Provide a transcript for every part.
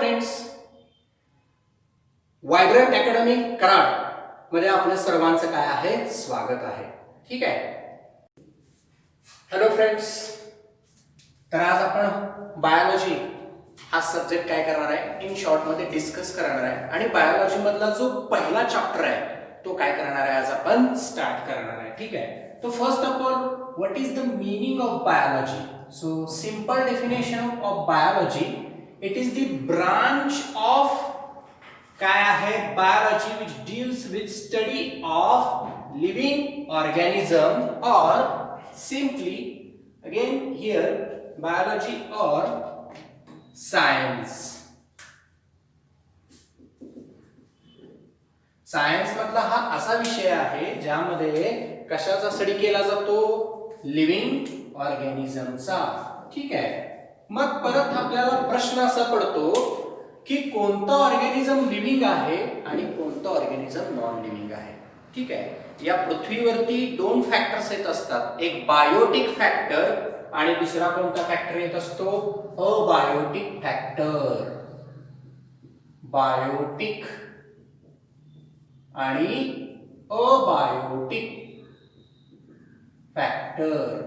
Friends, vibrant academy Karad मध्ये आपल्या सर्वांचं काय आहे स्वागत आहे. ठीक आहे. हॅलो फ्रेंड्स, तर आज आपण बायोलॉजी हा सब्जेक्ट काय करणार आहे इन शॉर्ट मध्ये डिस्कस करणार आहे आणि बायोलॉजी मधला जो पहिला चॅप्टर आहे तो काय करणार आहे आज आपण स्टार्ट करणार आहे. ठीक आहे. तो first of all what is the meaning of biology. So simple definition of biology, it is the branch of काय आहे biology which deals with study of living organism और सिंपली अगेन हियर बायोलॉजी और science. Science मधला हा असा विषय आहे ज्यामध्ये कशाचा स्टडी केला जातो, लिव्हिंग ऑर्गॅनिझमचा. ठीक आहे. मग परत आपल्याला प्रश्न असा पडतो की कोणतं ऑर्गॅनिझम लिव्हिंग आहे आणि कोणतं ऑर्गॅनिझम नॉन लिव्हिंग आहे. ठीक आहे. या पृथ्वीवरती दोन फॅक्टर्स येत असतात, एक बायोटिक फॅक्टर आणि दुसरा कोणता फॅक्टर येत असतो, अबायोटिक फॅक्टर. बायोटिक आणि अबायोटिक फॅक्टर.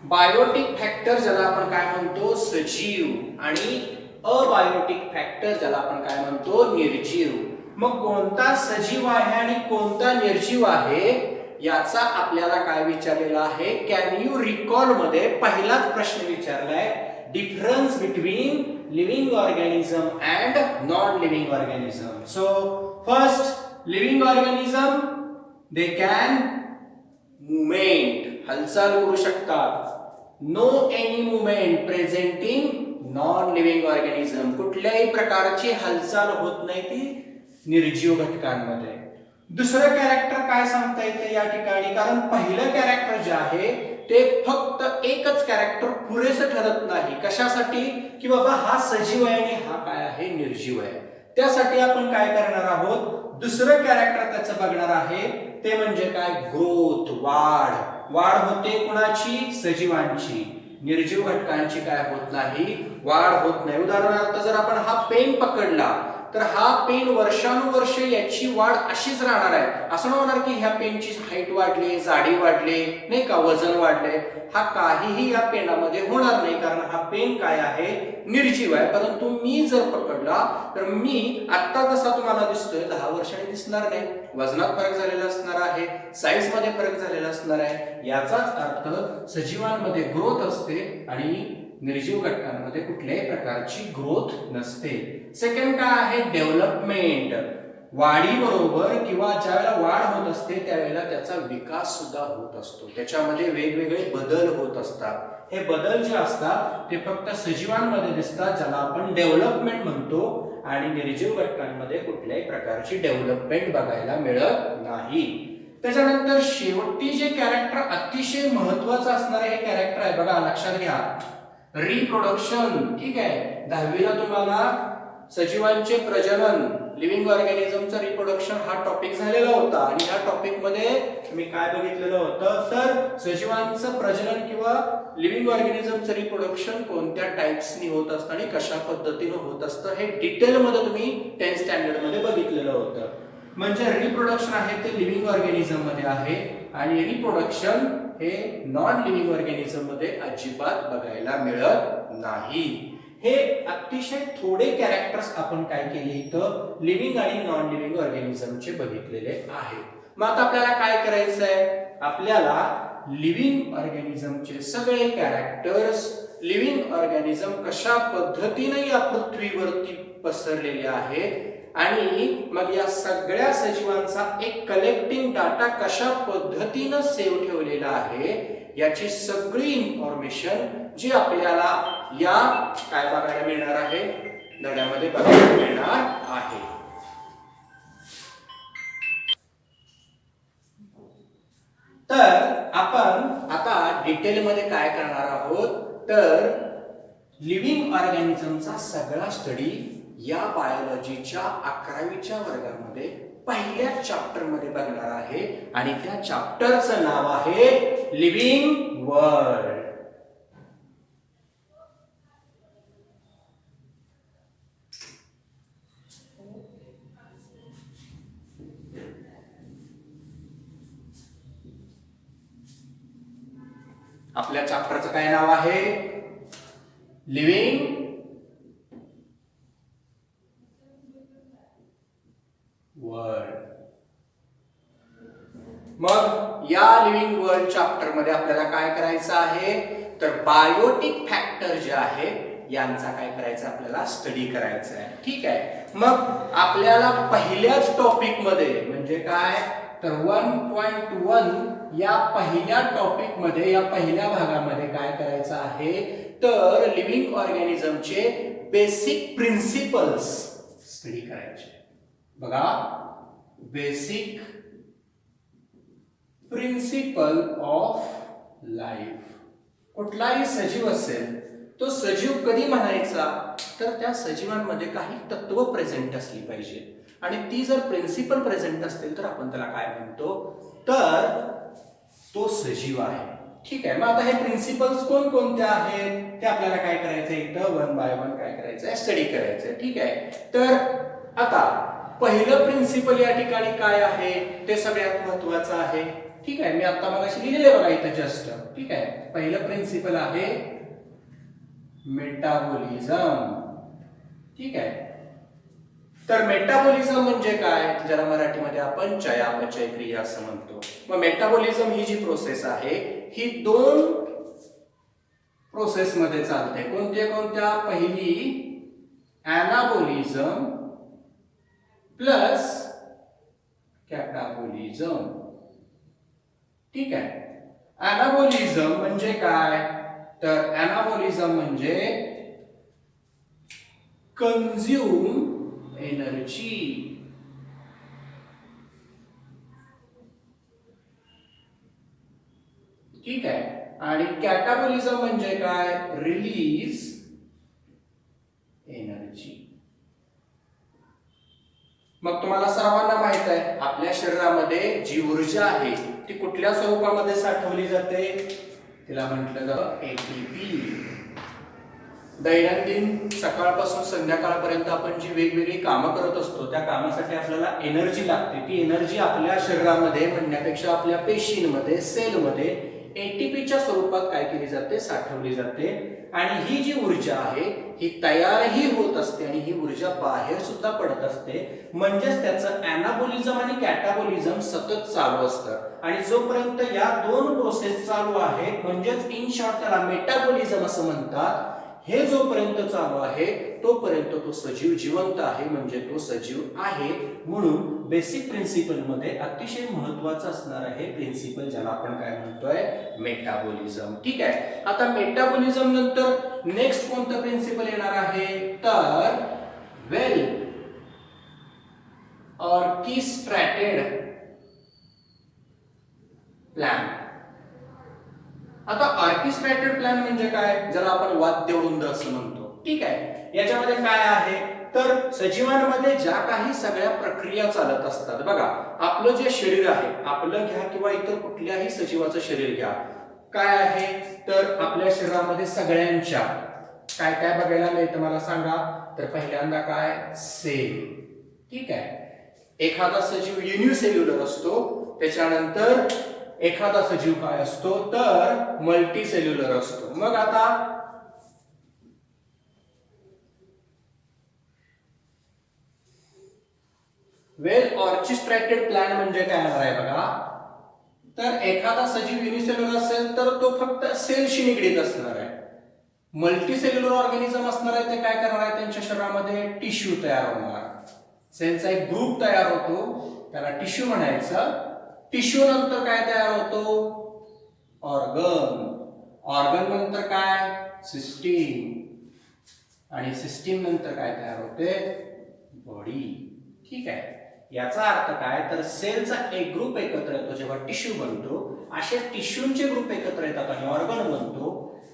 बायोटिक फॅक्टर ज्याला आपण काय म्हणतो सजीव आणि अबायोटिक फॅक्टर ज्याला आपण काय म्हणतो निर्जीव. मग कोणता सजीव आहे आणि कोणता निर्जीव आहे याचा आपल्याला काय विचारलेला आहे, कॅन यू रिकॉल मध्ये पहिलाच प्रश्न विचारलाय, difference between living organism and non living organism. So first, living organism they can movement, हालचाल करू शकतात. No any movement present in non living organism, कुठल्याही प्रकारची हालचाल होत नाही ती निर्जीव घटकांमध्ये. दुसरं कॅरेक्टर काय सांगता येते या ठिकाणी, कारण पहिलं कॅरेक्टर जे आहे ते फक्त एकच कॅरेक्टर पुरेसं ठरत नाही. कशासाठी की बाबा हा सजीव आहे आणि हा काय आहे निर्जीव आहे. त्यासाठी आपण काय करणार आहोत, दुसरं कॅरेक्टर त्याचं बघणार आहे, ते म्हणजे काय, ग्रोथ, वाढ. वाढ होते कुणाची, सजीवांची. निर्जीव घटकांची काय होत नाही, वाढ होत नाही. उदाहरणार्थ जर आपण हा पेन पकडला तर हा पेन वर्षानुवर्ष याची वाढ अशीच राहणार आहे. असं नाही होणार की ह्या पेनची हाईट वाढली, जाडी वाढली, नाही का, वजन वाढले. हा काहीही या पेनामध्ये होणार नाही, कारण हा पेन काय आहे निर्जीव आहे. परंतु मी जर पकडला तर मी आता कसा तुम्हाला दिसतोय 10 वर्षांनी दिसणार नाही. वजनात फरक झालेला असणार आहे, साईज मध्ये फरक झालेला असणार आहे. याचाच अर्थ सजीवांमध्ये ग्रोथ असते आणि निर्जीव घटकांमध्ये कुठल्याही प्रकारची ग्रोथ नसते. सेकंड काय आहे, डेव्हलपमेंट. वाढी बरोबर किंवा ज्यावेळेला वाढ होत असते त्यावेळेला त्याचा विकास सुद्धा होत असतो. त्याच्यामध्ये वेगवेगळे बदल होत असतात. हे बदल जे असतात ते फक्त सजीवांमध्ये दिसतात, ज्याला आपण डेव्हलपमेंट म्हणतो, आणि निर्जीव घटकांमध्ये कुठल्याही प्रकारची डेव्हलपमेंट बघायला मिळत नाही. त्याच्यानंतर शेवटी जे कॅरेक्टर अतिशय महत्वाचं असणार हे कॅरेक्टर आहे, बघा लक्षात घ्या, रिप्रोडक्शन. ठीक आहे. 10वीला तुम्हाला सजीवांचे प्रजनन, लिव्हिंग ऑर्गॅनिझमचं रिप्रोडक्शन हा टॉपिक झालेला होता आणि ह्या टॉपिक मध्ये मी काय बघितलेलं होतं, तर सजीवांचं प्रजनन किंवा लिव्हिंग ऑर्गॅनिझमचं रिप्रोडक्शन कोणत्या टाइप्सनी होत असतं आणि कशा पद्धतीने होत असतं हे डिटेल मध्ये तुम्ही 10th स्टँडर्ड मध्ये बघितलेलं होतं. म्हणजे रिप्रोडक्शन आहे ते लिव्हिंग ऑर्गॅनिझम मध्ये आहे आणि रिप्रोडक्शन हे नॉन लिव्हिंग ऑर्गॅनिझम मध्ये अजिबात बघायला मिळत नाही. हे अतिशय थोडे कॅरेक्टर्स आपण काय केले इथं लिव्हिंग आणि नॉन लिव्हिंग ऑर्गॅनिझमचे बघितलेले आहेत. मग आता आपल्याला काय करायचं आहे, आपल्याला लिव्हिंग ऑर्गॅनिझमचे सगळे कॅरेक्टर्स, लिव्हिंग ऑर्गॅनिझम कशा पद्धतीने या पृथ्वीवरती पसरलेले आहेत आणि मग या सगळ्या सजीवांचा एक कलेक्टिंग डाटा कशा पद्धतीने सेव्ह ठेवलेला आहे याची सगळी इन्फॉर्मेशन जी आपल्याला या काय बघायला मिळणार आहे, धड्यामध्ये बघायला मिळणार आहे. तर आपण आता डिटेल मध्ये काय करणार आहोत, तर लिव्हिंग ऑर्गॅनिझमचा सगळा स्टडी या बायोलॉजीच्या 11वीच्या वर्गामध्ये पहिल्या चॅप्टर मध्ये बघणार आहे आणि त्या चॅप्टरचं नाव आहे लिव्हिंग वर्ल्ड. आपल्या चॅप्टरचं काय नाव आहे? Living world. मग या लिव्हिंग वर्ल्ड चॅप्टर मध्ये आपल्याला काय करायचं आहे? तर बायोटिक फॅक्टर जे आहे यांचा काय करायचं आपल्याला स्टडी करायचा आहे. ठीक आहे. मग आपल्याला पहिल्याच टॉपिक मध्ये म्हणजे काय तर 1.1 या पहिल्या टॉपिक मध्ये या पहिल्या भागामध्ये काय करायचं आहे तर लिव्हिंग ऑर्गॅनिझमचे बेसिक प्रिन्सिपल्स स्टडी करायचे. बघा, बेसिक प्रिन्सिपल ऑफ लाईफ. कुठलाही सजीव असेल तो सजीव कधी म्हणायचा तर त्या सजीवांमध्ये काही तत्व प्रेझेंट असली पाहिजे आणि ती जर प्रिन्सिपल प्रेझेंट असतील तर आपण त्याला काय म्हणतो तर तो सजीव आहे. ठीक आहे. मग आता हे प्रिन्सिपल्स कोणकोणते आहेत ते आपल्याला काय करायचंय इथं 1 बाय 1 काय करायचंय स्टडी करायचंय. ठीक आहे. तर आता पहिलं प्रिन्सिपल या ठिकाणी काय आहे ते सगळ्यात महत्वाचं आहे. ठीक आहे. मी आता मगाशी लिहिलेलं बघा इथं जस्ट. ठीक आहे. पहिलं प्रिन्सिपल आहे मेटाबॉलिझम. ठीक आहे. तर मेटाबॉलिझम म्हणजे काय ज्याला मराठीमध्ये आपण चयापचय क्रिया असं म्हणतो. मग मेटाबॉलिझम ही जी प्रोसेस आहे ही 2 प्रोसेस मध्ये चालते. कोणत्या? पहिली ॲनाबॉलिझम प्लस कॅटाबॉलिझम. ठीक आहे. ॲनाबॉलिझम म्हणजे काय तर ॲनाबॉलिझम म्हणजे कंझ्युम एनर्जी. ठीक आहे. आणि कॅटाबॉलिझम म्हणजे काय रिलीज एनर्जी. मग तुम्हाला सर्वांना माहित आहे आपल्या शरीरामध्ये जी ऊर्जा आहे ती कुठल्या स्वरूपामध्ये साठवली जाते तिला म्हटलं जातं एटीपी. दैनंदिन सकाळपासून संध्याकाळपर्यंत आपण जी वेगवेगळी कामं करत असतो त्या कामासाठी आपल्याला एनर्जी लागते. ती एनर्जी आपल्या शरीरामध्ये म्हणण्यापेक्षा आपल्या पेशींमध्ये सेलमध्ये एटीपीच्या स्वरूपात काय केली जाते साठवली जाते. आणि ही जी ऊर्जा आहे ही तयारही होत असते आणि ही ऊर्जा बाहेर सुद्धा पडत असते. म्हणजेच त्याचं ॲनाबॉलिझम आणि कॅटाबॉलिझम सतत चालू असतं. आणि जोपर्यंत या 2 प्रोसेस चालू आहेत म्हणजेच इन शॉर्ट त्याला मेटाबॉलिझम असं म्हणतात. हे जोपर्यंत चालू आहे तोपर्यंत तो सजीव जिवंत आहे म्हणजे तो सजीव आहे. म्हणून बेसिक प्रिन्सिपल मध्ये अतिशय महत्वाचं असणार आहे प्रिन्सिपल ज्याला आपण काय म्हणतोय मेटाबॉलिझम. ठीक आहे. आता मेटाबॉलिझम नंतर नेक्स्ट कोणतं प्रिन्सिपल येणार आहे तर वेल ऑर्केस्ट्रेटेड प्लॅन. आता ऑर्केस्ट्रेटेड प्लॅन म्हणजे काय ज्याला आपण वाद्यवृंद असं म्हणतो. ठीक आहे. याच्यामध्ये काय आहे तर सजीवांमध्ये ज्या काही सगळ्या प्रक्रिया चालत असतात. बघा, आपलं जे शरीर आहे आपलं घ्या किंवा इतर कुठल्याही सजीवाचं शरीर घ्या काय आहे तर आपल्या शरीरामध्ये सगळ्यांच्या काय काय बघायला मिळतं मला सांगा तर पहिल्यांदा काय सेल. ठीक आहे. एखादा सजीव युनिसेल्युलर असतो. त्याच्यानंतर एखादा सजीव काय असतो तर मल्टी सेल्युलर असतो. मग आता वेल ऑर्केस्ट्रेटेड प्लॅन म्हणजे काय आहे बघा तर एखादा सजीव युनिसेल्युलर असेल तर तो फक्त सेलशी निगडीत असणार आहे. मल्टी सेल्युलर ऑर्गॅनिझम असणार आहे ते काय करणार आहे त्यांच्या शरीरामध्ये टिश्यू तयार होणार. सेलचा एक ग्रुप तयार होतो त्याला टिश्यू म्हणायचं. टिश्यू नंतर काय तयार होतो ऑर्गन. ऑर्गन नंतर काय सिस्टीम आणि सिस्टीम नंतर काय तयार होते बॉडी. ठीक आहे. याचा अर्थ काय तर सेलचा एक ग्रुप एकत्र येतो जेव्हा टिश्यू बनतो. असे टिश्यूंचे ग्रुप एकत्र येतात आणि ऑर्गन बनतो.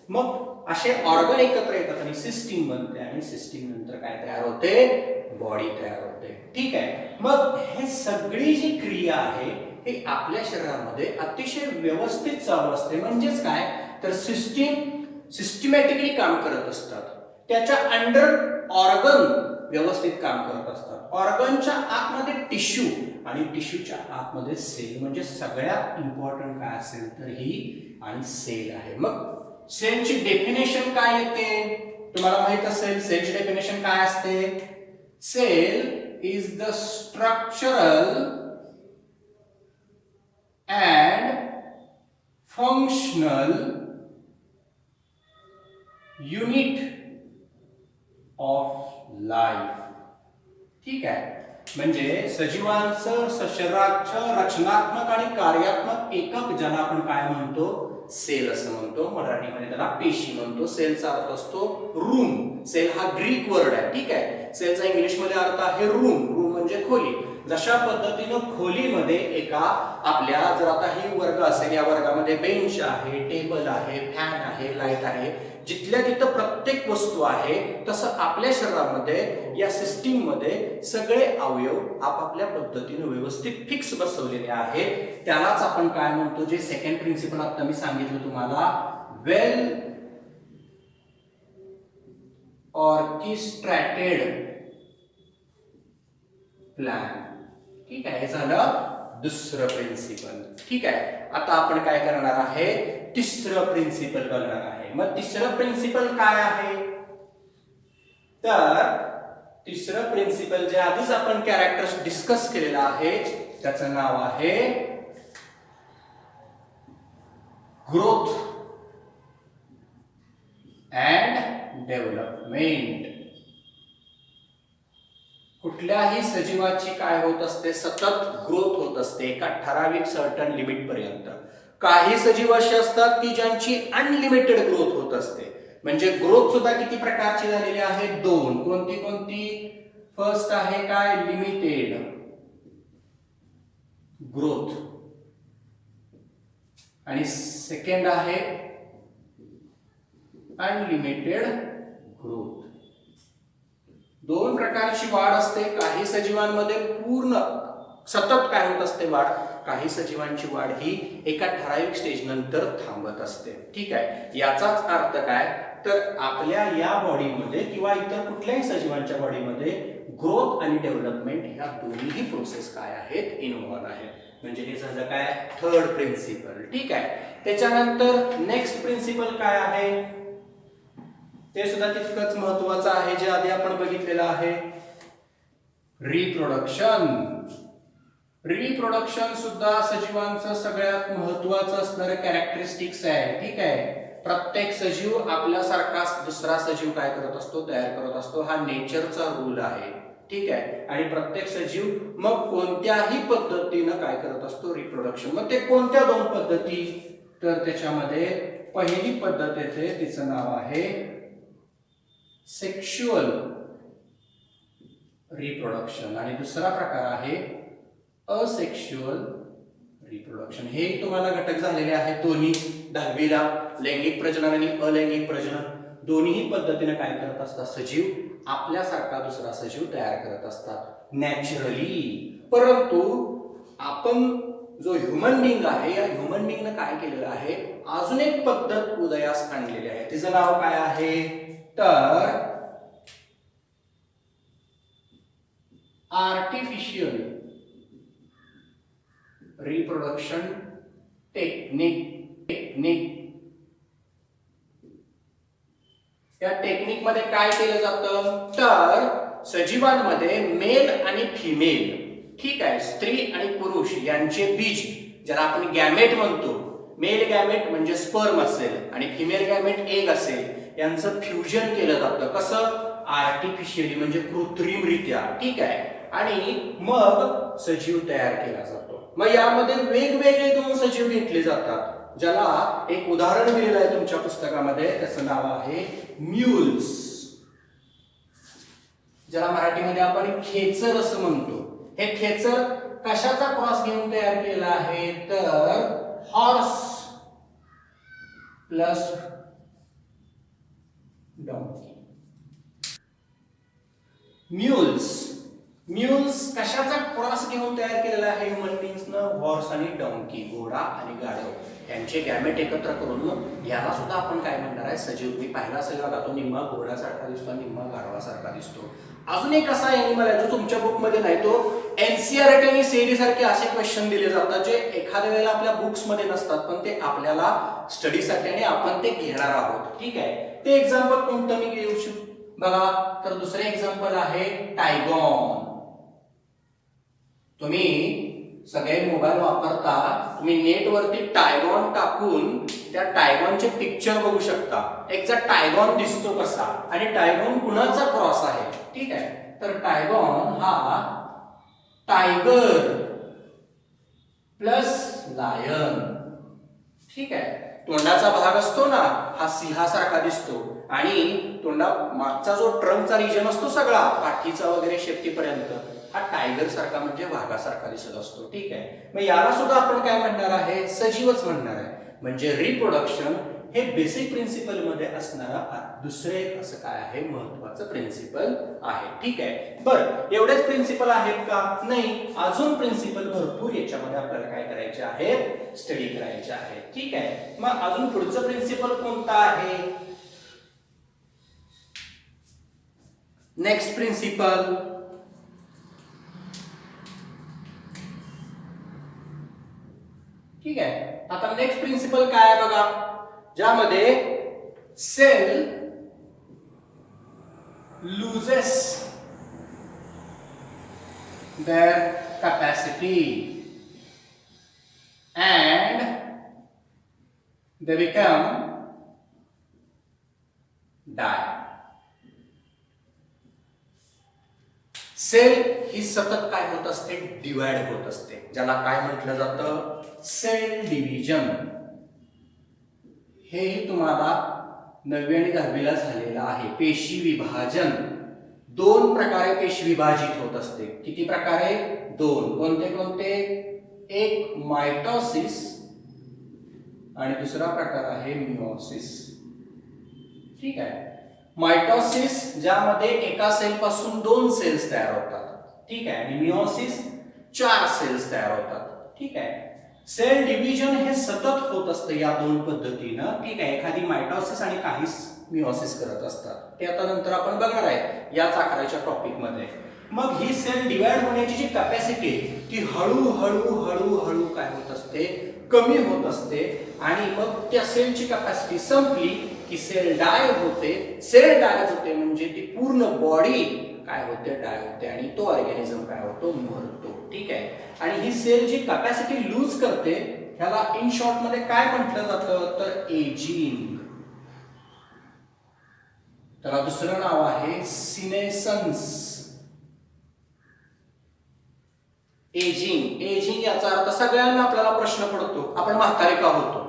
मग असे ऑर्गन एकत्र येतात आणि सिस्टीम बनते आणि सिस्टीम नंतर काय तयार होते बॉडी तयार होते. ठीक आहे. मग हे सगळी जी क्रिया आहे हे आपल्या शरीरामध्ये अतिशय व्यवस्थित चालू असते. म्हणजेच काय तर सिस्टीमॅटिकली काम करत असतात. त्याच्या अंडर ऑर्गन व्यवस्थित काम करत असतात. ऑर्गनच्या आतमध्ये टिश्यू आणि टिश्यूच्या आतमध्ये सेल, म्हणजे सगळ्यात इम्पॉर्टंट काय असेल तर ही आणि सेल आहे. मग सेलची डेफिनेशन काय येते तुम्हाला माहित असेल. सेलची डेफिनेशन काय असते. Cell is the structural and functional unit of life. ठीक आहे. म्हणजे सजीवांचं शरीराचं रचनात्मक आणि कार्यात्मक एकक ज्याला आपण काय म्हणतो सेल असं म्हणतो. मराठीमध्ये त्याला पेशी म्हणतो. सेलचा अर्थ असतो रूम. सेल हा ग्रीक वर्ड आहे. ठीक आहे. सेलचा इंग्लिशमध्ये अर्थ आहे रूम. रूम म्हणजे खोली. जशा पद्धतीनं खोलीमध्ये एका आपल्या जर आता ही वर्ग असेल, या वर्गामध्ये बेंच आहे, टेबल आहे, फॅन आहे, लाईट आहे, जिथल्या तिथं प्रत्येक वस्तू आहे, तसं आपल्या शरीरामध्ये या सिस्टीम मध्ये सगळे अवयव आपापल्या पद्धतीने व्यवस्थित फिक्स बसवलेले आहेत. त्यालाच आपण काय म्हणतो, जे सेकंड प्रिन्सिपल आता मी सांगितलं तुम्हाला, वेल ऑर्केस्ट्रेटेड प्लॅन. ठीक आहे. हे झालं दुसरं प्रिन्सिपल. ठीक आहे. आता आपण काय करणार आहे, तिसरं प्रिन्सिपल बघणार आहे. मग तिसरं प्रिन्सिपल काय आहे, तर तिसरं प्रिन्सिपल जे आधीच आपण कॅरेक्टर्स डिस्कस केलेला आहे त्याचं नाव आहे ग्रोथ अँड डेव्हलपमेंट. कुठल्याही सजीवाची काय होत असते, सतत ग्रोथ होत असते एका ठराविक सर्टन लिमिट पर्यंत. काही सजीव असे असतात की ज्यांची अनलिमिटेड ग्रोथ होत असते. म्हणजे ग्रोथ सुद्धा किती प्रकारची झालेली आहे, दोन. कोणती कोणती. फर्स्ट आहे काय, लिमिटेड ग्रोथ, आणि सेकंड आहे अनलिमिटेड ग्रोथ. दोन प्रकारची वाढ असते. काही सजीवांमध्ये पूर्ण सतत काय होत असते वाढ, काही सजीवांची वाढ ही एका ठराविक स्टेज नंतर थांबत असते. ठीक आहे. याचाच अर्थ काय, तर आपल्या या बॉडीमध्ये किंवा इतर कुठल्याही सजीवांच्या बॉडीमध्ये ग्रोथ आणि डेव्हलपमेंट ह्या दोन्हीही प्रोसेस काय आहेत, इन्व्हॉल्व आहेत. म्हणजे हे झालं काय, थर्ड प्रिन्सिपल. ठीक आहे. त्याच्यानंतर नेक्स्ट प्रिन्सिपल काय आहे, ते सुद्धा तितकंच महत्वाचं आहे, जे आधी आपण बघितलेलं आहे, रिप्रोडक्शन. रिप्रोडक्शन सुद्धा सजीवांचं सगळ्यात महत्वाचं असणारं कॅरेक्टरिस्टिक्स आहे. ठीक आहे. प्रत्येक सजीव आपल्यासारखा दुसरा सजीव काय करत असतो, तयार करत असतो. हा नेचरचा रूल आहे. ठीक आहे. आणि प्रत्येक सजीव मग कोणत्याही पद्धतीनं काय करत असतो, रिप्रोडक्शन. मग ते कोणत्या दोन पद्धती, तर त्याच्यामध्ये पहिली पद्धत येते, तिचं नाव आहे सेक्शुअल रिप्रोडक्शन, आणि दुसरा प्रकार आहे असेक्शुअल रिप्रोडक्शन. हे तुम्हाला घटक झालेले आहेत दोन्ही 10वीला. लैंगिक प्रजनन आणि अलैंगिक प्रजनन दोन्ही पद्धतीने काय करत असतात, सजीव आपल्यासारखा दुसरा सजीव तयार करत असतात नॅचरली. परंतु आपण जो ह्युमन बिंग आहे, या ह्युमन बिंगनं काय केलेलं आहे, अजून एक पद्धत उदयास आणलेली आहे. तिचं नाव काय आहे, तर आर्टिफिशियल रिप्रोडक्शन टेक्निक. या टेक्निक मध्ये काय केलं जातं, तर सजीवांमध्ये मेल आणि फिमेल, ठीक आहे, स्त्री आणि पुरुष यांचे बीज, ज्याला आपण गॅमेट म्हणतो, मेल गॅमेट म्हणजे स्पर्म असेल आणि फिमेल गॅमेट एग असेल, यांचं फ्युजन केलं जातं. कसं, आर्टिफिशियली म्हणजे कृत्रिमरित्या. ठीक आहे. आणि मग सजीव तयार केला जातो. मग यामध्ये वेगवेगळे दोन सजीव घेतले जातात, ज्याला एक उदाहरण दिलेलं आहे तुमच्या पुस्तकामध्ये, त्याचं नाव आहे म्यूल्स, ज्याला मराठीमध्ये आपण खेचर असं म्हणतो. हे खेचर कशाचा क्रॉस घेऊन तयार केला आहे, तर horse plus donkey. Mules mules कशाचा क्रॉस घेऊन तयार केलेला आहे ह्युमन बीइंग्सनं? हॉर्स आणि डॉंकी, घोडा आणि गाढव यांचे गॅमेट एकत्र करून याला सुद्धा आपण काय म्हणणार आहे? सजीव. मी पाहिला असेल बघा, तो निम्मा घोड्यासारखा दिसतो, निम्मा गाढवासारखा दिसतो. अजून एक असा एनिमल आहे जो तुमच्या बुक मध्ये नाही, तो एनसीईआरटी आणि सीईटी सारखे असे क्वेश्चन दिले जातात जे एखाद्या वेळेला आपल्या बुक्स मध्ये नसतात, पण ते आपल्याला स्टडीसाठी आणि आपण ते घेणार आहोत. ठीक आहे, ते एक्झाम्पल कोणतं मी घेऊ शकतो बघा? तर दुसरे एक्झाम्पल आहे टायगॉन. तुम्ही सगळे मोबाईल वापरता, तुम्ही नेटवरती टायगॉन टाकून त्या टायगॉनचे पिक्चर बघू शकता. एक्झॅक्ट टायगॉन दिसतो कसा आणि टायगॉन कुणाचा क्रॉस आहे. ठीक आहे, तर टायगॉन हा टायगर प्लस लायन. ठीक आहे, तोंडाचा भाग असतो ना हा सिंहासारखा दिसतो आणि तोंडा मागचा जो ट्रंकचा रिजन असतो सगळा पाठीचा वगैरे शेपटीपर्यंत हा टायगर सारखा म्हणजे वाघासारखा दिसत असतो. ठीक आहे, मग याला सुद्धा आपण काय म्हणणार आहे? सजीवच म्हणणार आहे. म्हणजे रिप्रोडक्शन हे बेसिक प्रिन्सिपल मध्ये असणारा दुसरे एक असं काय आहे? महत्वाचं प्रिन्सिपल आहे. ठीक आहे, बरं एवढेच प्रिन्सिपल आहेत का? नाही, अजून प्रिन्सिपल भरपूर याच्यामध्ये आपल्याला काय करायचे आहेत? स्टडी करायचे आहे. ठीक आहे, मग अजून पुढचं प्रिन्सिपल कोणतं आहे? नेक्स्ट प्रिन्सिपल ठीक आहे, आता नेक्स्ट प्रिन्सिपल काय आहे बघा? ज्यामध्ये cell loses their capacity and they become die. Cell ही सतत काय होत असते? डिवाइड होत असते, ज्याला काय म्हटलं जातं? Cell division. हे तुम्हाला 9वी आणि 10वी ला झालेलं आहे. पेशी विभाजन. दोन प्रकारे पेशी विभाजित होत असते. किती प्रकारे? दोन. कोणते कोणते? एक मायटोसिस आणि दुसरा प्रकार आहे मिओसिस. ठीक आहे, मायटोसिस ज्यामध्ये एका सेल पासून 2 सेल्स तयार होतात. ठीक आहे, आणि मिओसिस 4 सेल्स तयार होतात. ठीक आहे, सेल डिव्हिजन हे सतत होत असतं या दोन पद्धतीनं. ठीक आहे, एखादी मायटोसिस आणि काही मिओसिस करत असतात. ते आता नंतर आपण बघणार आहे याच आकाराच्या टॉपिक मध्ये. मग ही सेल डिवाइड होण्याची जी कॅपॅसिटी ती हळूहळू हळूहळू काय होत असते? कमी होत असते आणि मग त्या सेलची कॅपॅसिटी संपली की सेल डाय होते. सेल डाय होते म्हणजे ती पूर्ण बॉडी काय होते? डाय होते आणि तो ऑर्गॅनिझम काय होतो? मरतो. ठीक आहे, आणि ही सेल जी कॅपॅसिटी लूज करते ह्याला इन शॉर्ट मध्ये काय म्हटलं जातं? तर एजिंग. त्याला दुसरं नाव आहे सिनेसन्स. एजिंग. एजिंग याचा अर्थ सगळ्यांना आपल्याला प्रश्न पडतो, आपण म्हातारे का होतो?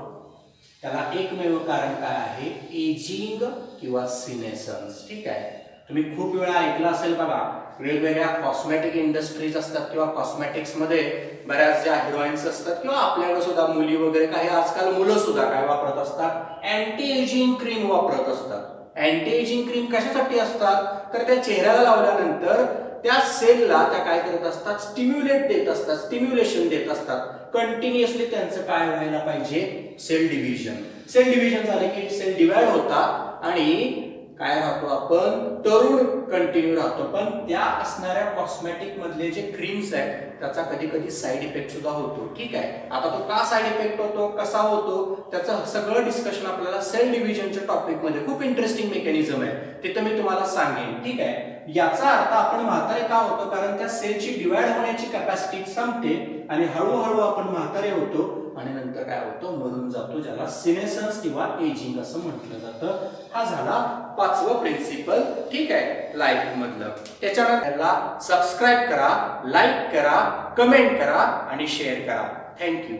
त्याला एकमेव कारण काय आहे? एजिंग किंवा सिनेसन्स. ठीक आहे, तुम्ही खूप वेळा ऐकलं असेल बघा, वेगवेगळ्या कॉस्मेटिक इंडस्ट्रीज असतात किंवा कॉस्मेटिक्स मध्ये बऱ्याच ज्या हिरोईन्स असतात किंवा आपल्याकडे सुद्धा मुली वगैरे काही आजकाल मुलं सुद्धा काय वापरत असतात? अँटी एजिंग क्रीम वापरत असतात. अँटी एजिंग क्रीम कशासाठी असतात? तर त्या चेहऱ्याला लावल्यानंतर त्या सेलला त्या काय करत असतात? स्टिम्युलेट देत असतात, स्टिम्युलेशन देत असतात. कंटिन्युअसली त्यांचं काय व्हायला पाहिजे? Sale division. सेल डिव्हिजन झाले की सेल डिवाइड होतात आणि काय राहतो? आपण तरुण कंटिन्यू राहतो. पण त्या असणाऱ्या कॉस्मेटिक मधले जे क्रीम्स आहेत त्याचा कधी कधी साईड इफेक्ट सुद्धा होतो. ठीक आहे, आता तो का साईड इफेक्ट होतो, कसा होतो, त्याचं सगळं डिस्कशन आपल्याला सेल डिव्हिजनच्या टॉपिक मध्ये खूप इंटरेस्टिंग मेकॅनिझम आहे, तिथं मी तुम्हाला सांगेन. ठीक आहे, याचा अर्थ आपण म्हातारे का होतो? कारण त्या सेलची डिवाइड होण्याची कॅपॅसिटी संपते आणि हळूहळू आपण म्हातारे होतो आणि नंतर काय होतो? मरून जातो, ज्याला सिनेसन्स किंवा एजिंग असं म्हटलं जातं. हा झाला 5वं प्रिन्सिपल. ठीक आहे, लाईफ मधलं. त्याच्यानंतर सबस्क्राईब करा, लाईक करा, कमेंट करा आणि शेअर करा. थँक्यू.